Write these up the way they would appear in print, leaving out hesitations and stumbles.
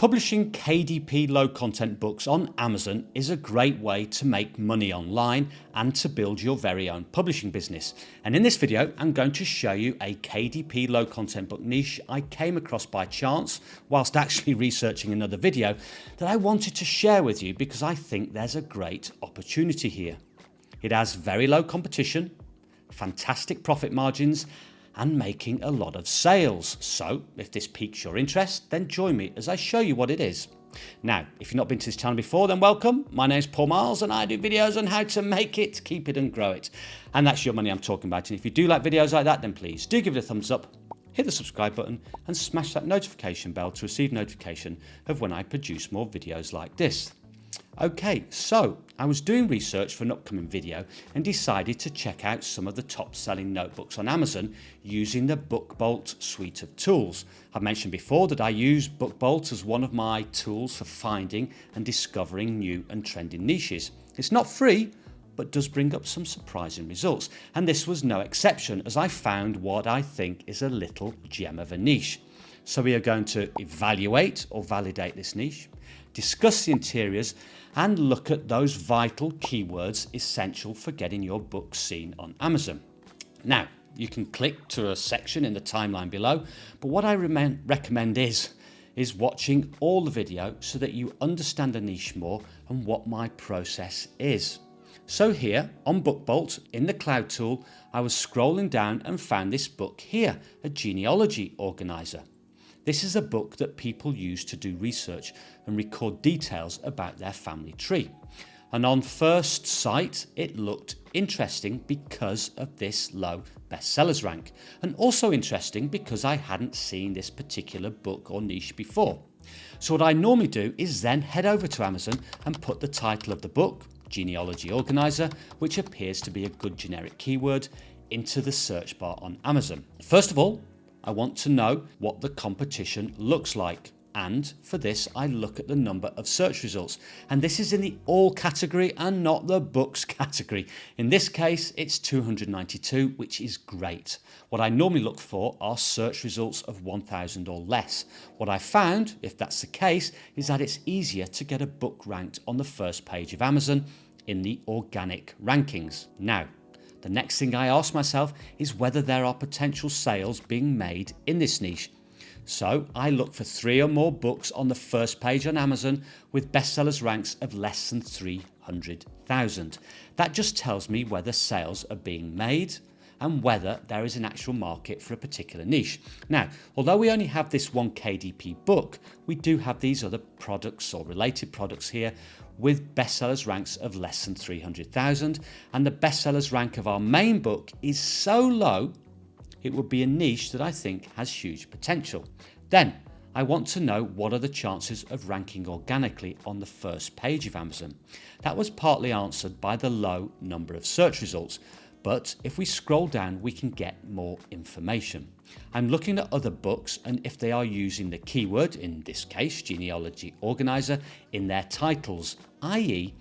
Publishing KDP low content books on Amazon is a great way to make money online and to build your very own publishing business. And in this video, I'm going to show you a KDP low content book niche I came across by chance whilst actually researching another video that I wanted to share with you because I think there's a great opportunity here. It has very low competition, fantastic profit margins, and making a lot of sales. So if this piques your interest, then join me as I show you what it is. Now, if you've not been to this channel before, then welcome. My name is Paul Marles and I do videos on how to make it, keep it and grow it. And that's your money I'm talking about. And if you do like videos like that, then please do give it a thumbs up, hit the subscribe button and smash that notification bell to receive notification of when I produce more videos like this. Okay, so I was doing research for an upcoming video and decided to check out some of the top selling notebooks on Amazon using the BookBolt suite of tools. I've mentioned before that I use BookBolt as one of my tools for finding and discovering new and trending niches. It's not free, but does bring up some surprising results. And this was no exception as I found what I think is a little gem of a niche. So we are going to evaluate or validate this niche, discuss the interiors and look at those vital keywords essential for getting your book seen on Amazon. Now, you can click to a section in the timeline below, but what I recommend is watching all the video so that you understand the niche more and what my process is. So here on BookBolt in the Cloud tool, I was scrolling down and found this book here, a Genealogy Organizer. This is a book that people use to do research and record details about their family tree. And on first sight, it looked interesting because of this low bestsellers rank, and also interesting because I hadn't seen this particular book or niche before. So what I normally do is then head over to Amazon and put the title of the book, Genealogy Organizer, which appears to be a good generic keyword, into the search bar on Amazon. First of all, I want to know what the competition looks like. And for this, I look at the number of search results. And this is in the all category and not the books category. In this case, it's 292, which is great. What I normally look for are search results of 1,000 or less. What I found, if that's the case, is that it's easier to get a book ranked on the first page of Amazon in the organic rankings. Now, the next thing I ask myself is whether there are potential sales being made in this niche. So I look for 3 or more books on the first page on Amazon with bestsellers ranks of less than 300,000. That just tells me whether sales are being made and whether there is an actual market for a particular niche. Now, although we only have this one KDP book, we do have these other products or related products here with bestsellers ranks of less than 300,000, and the bestsellers rank of our main book is so low it would be a niche that I think has huge potential. Then I want to know what are the chances of ranking organically on the first page of Amazon. That was partly answered by the low number of search results, but if we scroll down we can get more information. I'm looking at other books and if they are using the keyword, in this case Genealogy Organizer, in their titles, i.e.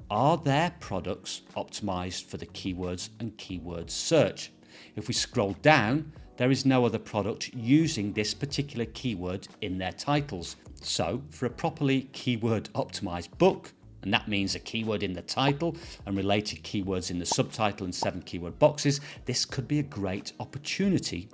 are their products optimized for the keywords and keyword search. If we scroll down, there is no other product using this particular keyword in their titles. So for a properly keyword optimized book, and that means a keyword in the title and related keywords in the subtitle and 7 keyword boxes, this could be a great opportunity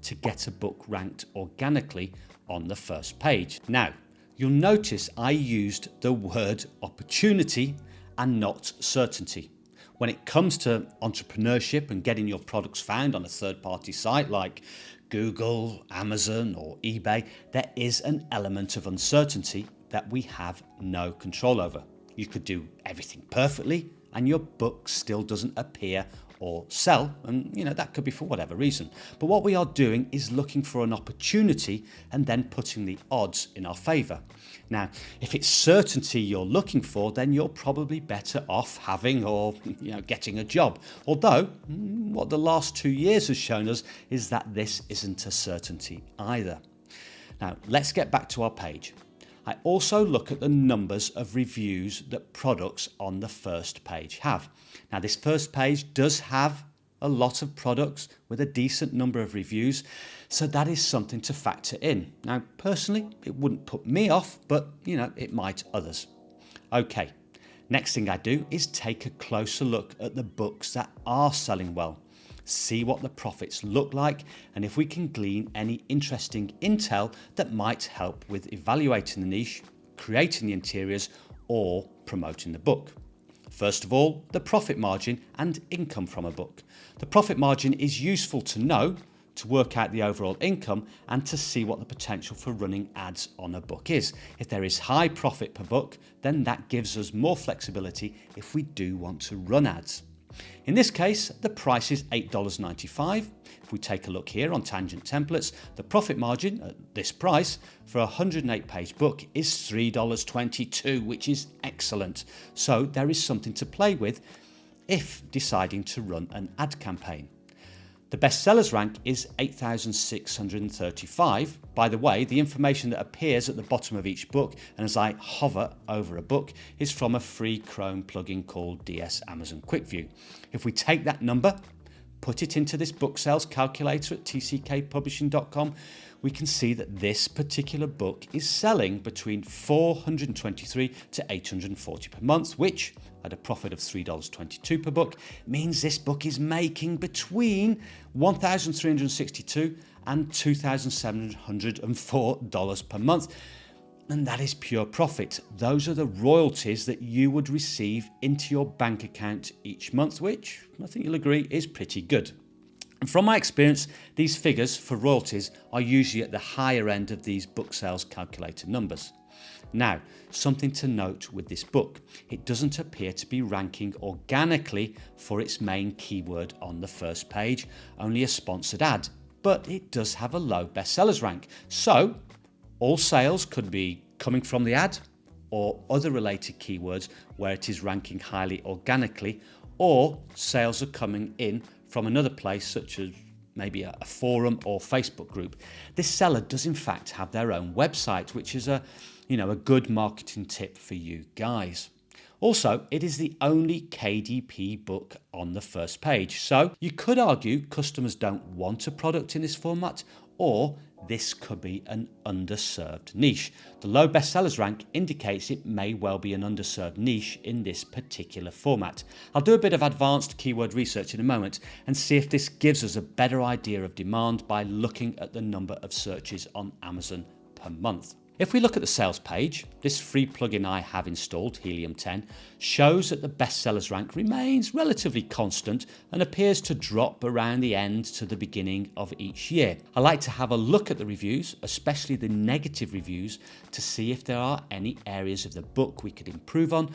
to get a book ranked organically on the first page. Now, you'll notice I used the word opportunity and not certainty. When it comes to entrepreneurship and getting your products found on a third-party site like Google, Amazon or eBay, there is an element of uncertainty that we have no control over. You could do everything perfectly and your book still doesn't appear or sell, and that could be for whatever reason. But what we are doing is looking for an opportunity and then putting the odds in our favor. Now, if it's certainty you're looking for, then you're probably better off having or getting a job. Although what the last 2 years has shown us is that this isn't a certainty either. Now, let's get back to our page. I also look at the numbers of reviews that products on the first page have. Now, this first page does have a lot of products with a decent number of reviews, so that is something to factor in. Now, personally, it wouldn't put me off, but it might others. Okay, next thing I do is take a closer look at the books that are selling well, see what the profits look like, and if we can glean any interesting intel that might help with evaluating the niche, creating the interiors, or promoting the book. First of all, the profit margin and income from a book. The profit margin is useful to know, to work out the overall income and to see what the potential for running ads on a book is. If there is high profit per book, then that gives us more flexibility if we do want to run ads. In this case, the price is $8.95. If we take a look here on Tangent Templates, the profit margin at this price for a 108-page book is $3.22, which is excellent. So there is something to play with if deciding to run an ad campaign. The bestsellers rank is 8,635. By the way, the information that appears at the bottom of each book and as I hover over a book is from a free Chrome plugin called DS Amazon Quick View. If we take that number, put it into this book sales calculator at tckpublishing.com, we can see that this particular book is selling between $423 to $840 per month, which at a profit of $3.22 per book means this book is making between $1,362 and $2,704 per month. And that is pure profit. Those are the royalties that you would receive into your bank account each month, which I think you'll agree is pretty good. And from my experience, these figures for royalties are usually at the higher end of these book sales calculator numbers. Now, something to note with this book, it doesn't appear to be ranking organically for its main keyword on the first page, only a sponsored ad, but it does have a low bestsellers rank. So, all sales could be coming from the ad or other related keywords where it is ranking highly organically, or sales are coming in from another place such as maybe a forum or Facebook group. This seller does in fact have their own website, which is a good marketing tip for you guys. Also, it is the only KDP book on the first page. So you could argue customers don't want a product in this format, or this could be an underserved niche. The low bestsellers rank indicates it may well be an underserved niche in this particular format. I'll do a bit of advanced keyword research in a moment and see if this gives us a better idea of demand by looking at the number of searches on Amazon per month. If we look at the sales page, this free plugin I have installed, Helium 10, shows that the bestsellers rank remains relatively constant and appears to drop around the end to the beginning of each year. I like to have a look at the reviews, especially the negative reviews, to see if there are any areas of the book we could improve on,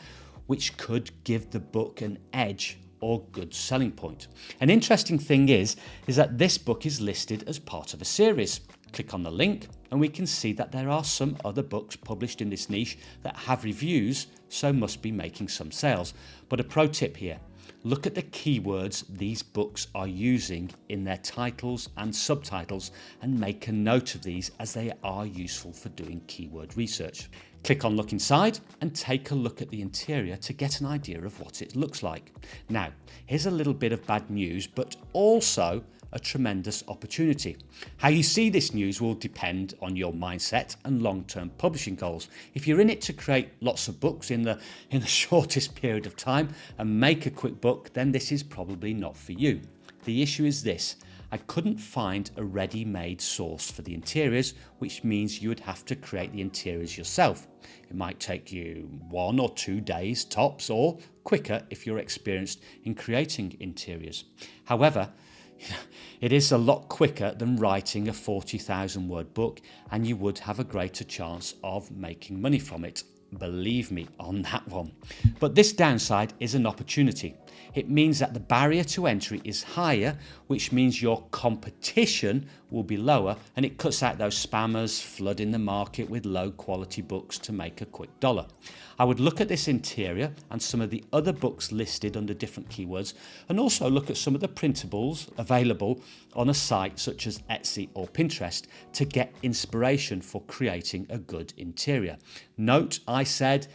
which could give the book an edge or good selling point. An interesting thing is that this book is listed as part of a series. Click on the link and we can see that there are some other books published in this niche that have reviews, so must be making some sales. But a pro tip here, look at the keywords these books are using in their titles and subtitles and make a note of these, as they are useful for doing keyword research. Click on Look Inside and take a look at the interior to get an idea of what it looks like. Now, here's a little bit of bad news, but also a tremendous opportunity. How you see this news will depend on your mindset and long-term publishing goals. If you're in it to create lots of books in the shortest period of time and make a quick book, then this is probably not for you. The issue is this: I couldn't find a ready-made source for the interiors, which means you would have to create the interiors yourself. It might take you 1 or 2 days tops, or quicker if you're experienced in creating interiors. However, it is a lot quicker than writing a 40,000 word book, and you would have a greater chance of making money from it. Believe me on that one. But this downside is an opportunity. It means that the barrier to entry is higher, which means your competition will be lower, and it cuts out those spammers flooding the market with low quality books to make a quick dollar. I would look at this interior and some of the other books listed under different keywords, and also look at some of the printables available on a site such as Etsy or Pinterest to get inspiration for creating a good interior. Note, I said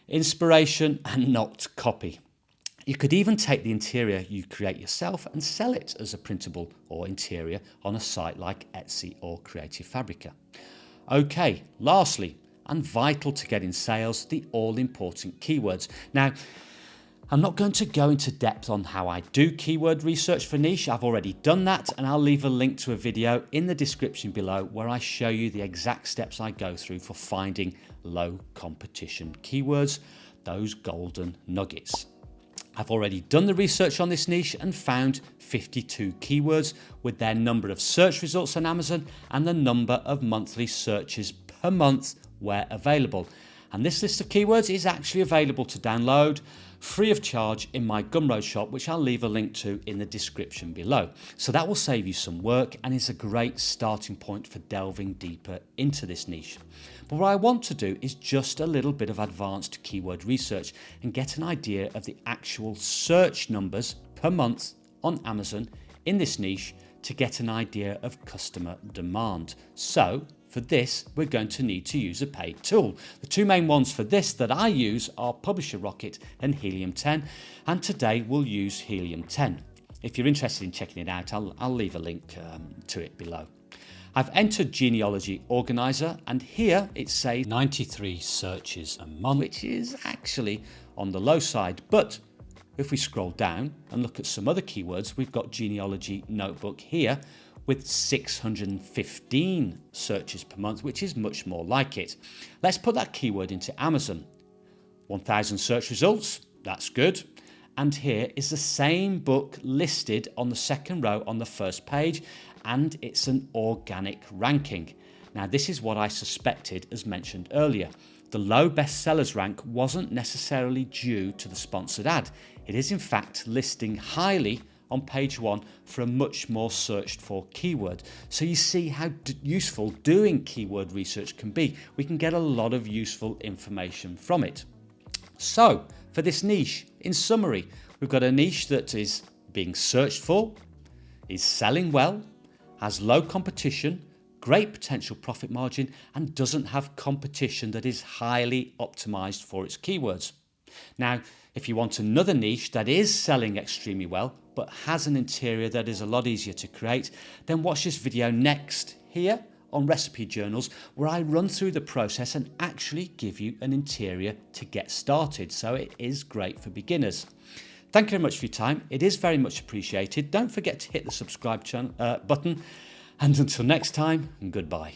inspiration and not copy. You could even take the interior you create yourself and sell it as a printable or interior on a site like Etsy or Creative Fabrica. Okay, lastly, and vital to getting sales, the all-important keywords. Now, I'm not going to go into depth on how I do keyword research for niche. I've already done that, and I'll leave a link to a video in the description below where I show you the exact steps I go through for finding low competition keywords, those golden nuggets. I've already done the research on this niche and found 52 keywords with their number of search results on Amazon and the number of monthly searches per month where available. And this list of keywords is actually available to download free of charge in my Gumroad shop, which I'll leave a link to in the description below. So that will save you some work and is a great starting point for delving deeper into this niche. But what I want to do is just a little bit of advanced keyword research and get an idea of the actual search numbers per month on Amazon in this niche to get an idea of customer demand. So for this, we're going to need to use a paid tool. The two main ones for this that I use are Publisher Rocket and Helium 10, and today we'll use Helium 10. If you're interested in checking it out, I'll leave a link to it below. I've entered Genealogy Organizer, and here it says 93 searches a month, which is actually on the low side. But if we scroll down and look at some other keywords, we've got Genealogy Notebook here with 615 searches per month, which is much more like it. Let's put that keyword into Amazon. 1,000 search results, that's good. And here is the same book listed on the second row on the first page, and it's an organic ranking. Now, this is what I suspected as mentioned earlier. The low bestsellers rank wasn't necessarily due to the sponsored ad. It is in fact listing highly on page 1 for a much more searched for keyword. So you see how useful doing keyword research can be. We can get a lot of useful information from it. So for this niche, in summary, we've got a niche that is being searched for, is selling well, has low competition, great potential profit margin, and doesn't have competition that is highly optimized for its keywords. Now, if you want another niche that is selling extremely well, but has an interior that is a lot easier to create, then watch this video next here on Recipe Journals, where I run through the process and actually give you an interior to get started. So it is great for beginners. Thank you very much for your time. It is very much appreciated. Don't forget to hit the subscribe button. And until next time, goodbye.